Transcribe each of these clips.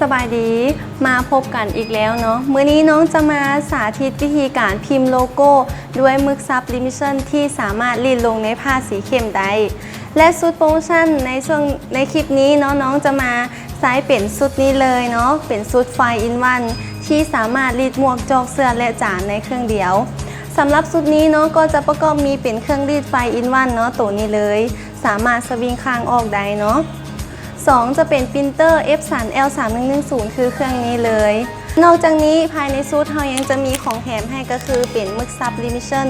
สบายดีมาพบกันอีกแล้วเนาะมื้อนี้น้องจะมาสาธิตวิธีการพิมพ์โลโก้ด้วยหมึกซับลิมิชั่นที่สามารถรีดลงในผ้าสีเข้มได้และชุดโปรโมชั่นในคลิปนี้เนาะน้องจะมาใช้เป็นชุดนี้เลยเนาะเป็นชุด5 in 1ที่สามารถรีดหมวกจอกเสื้อและจานในเครื่องเดียวสำหรับชุดนี้เนาะก็จะประกอบมีเป็นเครื่องรีด5 in 1เนาะตัวนี้เลยสามารถสวิงค้างออกได้เนาะ2จะเป็นปรินเตอร์ Epson L3110 คือเครื่องนี้เลยนอกจากนี้ภายในชุดเรายังจะมีของแถมให้ก็คือเป็นหมึกซับลิมิชั่น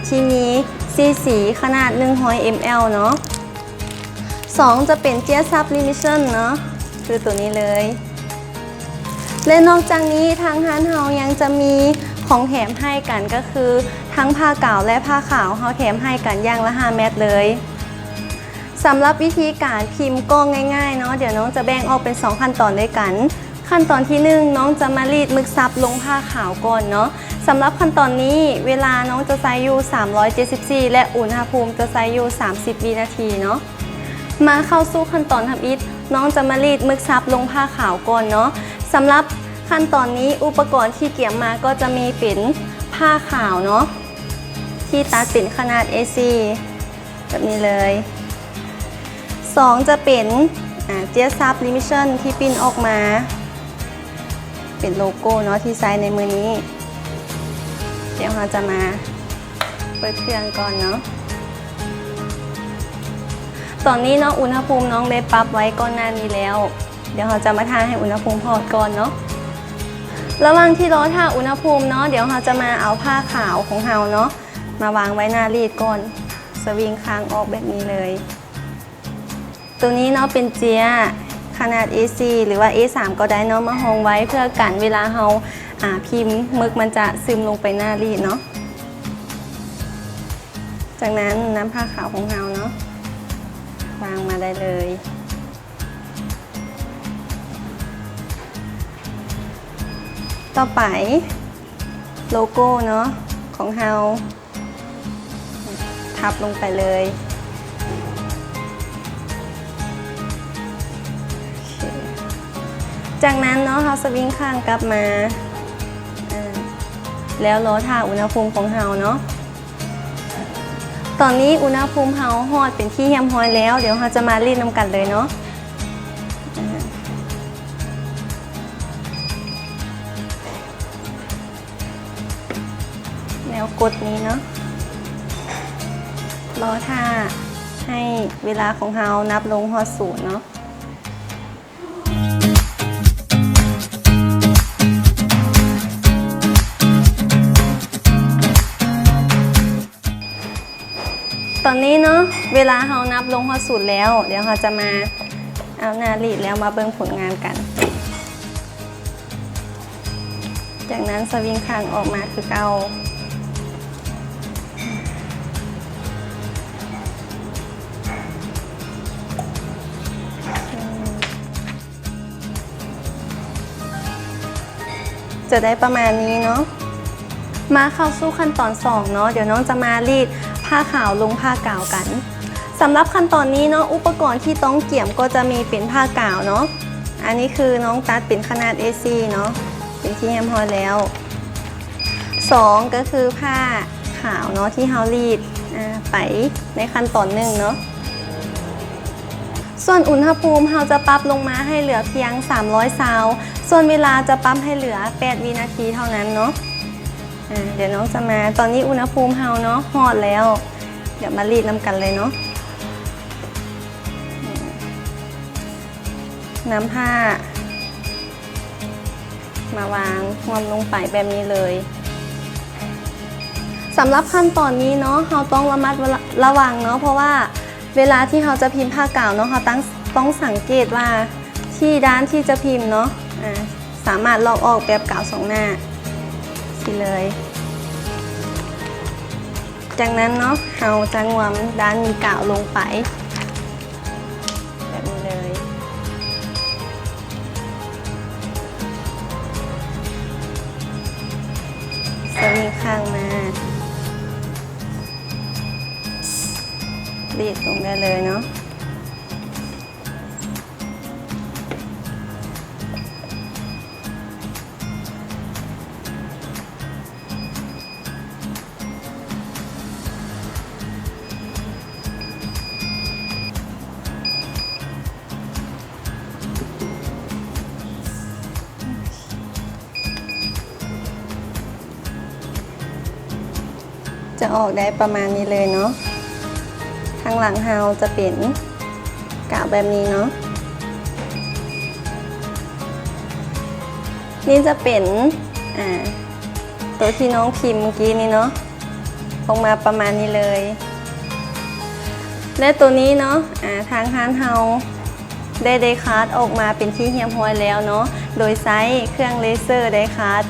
ที่มีสีขนาด100 ml เนาะ2จะเป็นเจี๊ยซับลิมิชั่นเนาะคือตัวนี้เลยและนอกจากนี้ทางร้านเรายังจะมีของแถมให้กันก็คือทั้งผ้าเก่าและผ้าขาวเราแถมให้กันอย่างละ5 เม็ดเลยสำหรับวิธีการพิมพ์ก็ง่ายๆเนาะเดี๋ยวน้องจะแบ่งออกเป็น2ขั้นตอนด้วยกันขั้นตอนที่1น้องจะมารีดหมึกซับลงผ้าขาวก่อนเนาะสำหรับขั้นตอนนี้เวลาน้องจะใช้อยู่374และอุณหภูมิจะใช้อยู่30 วินาทีเนาะมาเข้าสู่ขั้นตอนทำอิฐน้องจะมารีดหมึกซับลงผ้าขาวก่อนเนาะสำหรับขั้นตอนนี้อุปกรณ์ที่เกี่ยมมาก็จะมีเป็นผ้าขาวเนาะที่ตัดเป็นขนาด A4 แบบนี้เลย2จะเป็นเจี๊ยซับลิมิชั่นที่ปิ้นออกมาเป็นโลโก้เนาะที่ใช้ในมือนี้เดี๋ยวเราจะมาเปิดเครื่องก่อนเนาะตอนนี้เนาะอุณหภูมิน้องได้ปรับไว้ก่อนหน้านี้แล้วเดี๋ยวเราจะมาทาให้อุณหภูมิพอก่อนเนาะระหว่างที่รอทาอุณหภูมิเนาะเดี๋ยวเราจะมาเอาผ้าขาวของเราเนาะมาวางไว้หน้ารีดก่อนสวิงค้างออกแบบนี้เลยตัวนี้เนาะเป็นเจี๊ยขนาด A4 หรือว่า A3 ก็ได้เนาะมาห้องไว้เพื่อกันเวลาเราพิมพ์หมึกมันจะซึมลงไปหน้ารีดเนาะจากนั้นน้ำผ้าขาวของเราเนาะวางมาได้เลยต่อไปโลโก้เนาะของเราทับลงไปเลยจากนั้นเนาะเราสวิงข้างกลับมาแล้วรอทาอุณหภูมิของเราเนาะตอนนี้อุณหภูมิเราฮอดเป็นที่เฮียมฮอยแล้วเดี๋ยวเราจะมารีดน้ำกันเลยเนาะแนวกดนี้เนาะรอทาให้เวลาของเรานับลงฮอด0เนาะตอนนี้เนาะเวลาเรานับลงฮอด0แล้วเดี๋ยวเราจะมาเอาหน้ารีดแล้วมาเบิ่งผลงานกันจากนั้นสวิงค้างออกมาคือเก่าจะได้ประมาณนี้เนาะมาเข้าสู่ขั้นตอน2เนาะเดี๋ยวน้องจะมารีดผ้าขาวลงผ้ากาวกันสำหรับขั้นตอนนี้เนาะอุปกรณ์ที่ต้องเกี่ยมก็จะมีเป็นผ้ากาวเนาะอันนี้คือน้องตัดเป็นขนาด A4 เนาะเป็นที่แฮมพอแล้ว2ก็คือผ้าขาวเนาะที่เรารีดไปในขั้นตอน1เนาะส่วนอุณหภูมิเราจะปรับลงมาให้เหลือเพียง300 ซาวส่วนเวลาจะปรับให้เหลือ8 วินาทีเท่านั้นเนาะเดี๋ยวน้องจะมาตอนนี้อุณหภูมิเราเนาะฮอดแล้วเดี๋ยวมารีดน้ำกันเลยเนาะน้ำผ้ามาวางงอมลงไปแบบนี้เลยสำหรับขั้นตอนนี้เนาะเราต้องระมัดระวังเนาะเพราะว่าเวลาที่เราจะพิมพ์ผ้ากาวเนาะเราต้องสังเกตว่าที่ด้านที่จะพิมพ์เนาะสามารถลอกออกแบบกาว2 หน้าสิเลยจากนั้นเนาะเราจะงวมด้านมีกาวลงไปแบบนี้เลยสวิงข้างมารีดลงได้เลยเนาะ จะออกได้ประมาณนี้เลยเนาะทางหลังเฮาจะเป็นกาวแบบนี้เนาะนี่จะเป็นตัวที่น้องพิมพ์เมื่อกี้นี้เนาะออกมาประมาณนี้เลยและตัวนี้เนาะทางร้านเฮาได้ไดคัสออกมาเป็นที่เรียบร้อยแล้วเนาะโดยใช้เครื่องเลเซอร์ไดคัส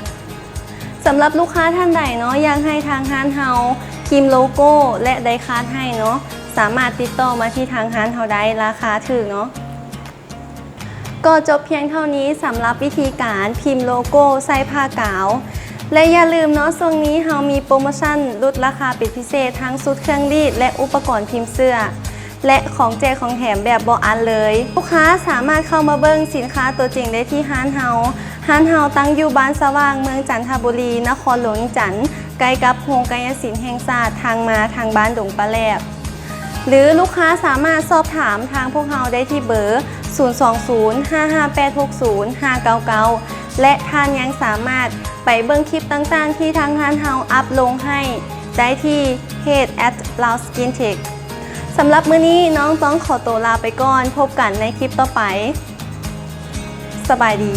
สำหรับลูกค้าท่านใดเนาะอยากให้ทางร้านเฮาพิมพ์โลโก้และไดคัสให้เนาะสามารถติดต่อมาที่ทางร้านเฮาได้ราคาถูกเนาะก็จบเพียงเท่านี้สำหรับวิธีการพิมพ์โลโก้ใส่ผ้ากาวและอย่าลืมเนาะช่วงนี้เฮามีโปรโมชั่นลดราคาเป็นพิเศษทั้งชุดเครื่องรีดและอุปกรณ์พิมพ์เสื้อและของแจกของแถมแบบบ่อันเลยลูกค้าสามารถเข้ามาเบิ่งสินค้าตัวจริงได้ที่ร้านเฮาตั้งอยู่บ้านสว่างเมืองจันทบุรีนครหลวงจันทร์ใกล้กับโรงกายศิลป์แห่งชาติทางมาทางบ้านดงปลาแลบหรือลูกค้าสามารถสอบถามทางพวกเราได้ที่เบอร์ 020-55860-599 และท่านยังสามารถไปเบิ่งคลิปต่างๆที่ทางร้านเฮาอัพลงให้ได้ที่เพจ @lowskintech สำหรับมื้อนี้น้องต้องขอตัวลาไปก่อนพบกันในคลิปต่อไปสบายดี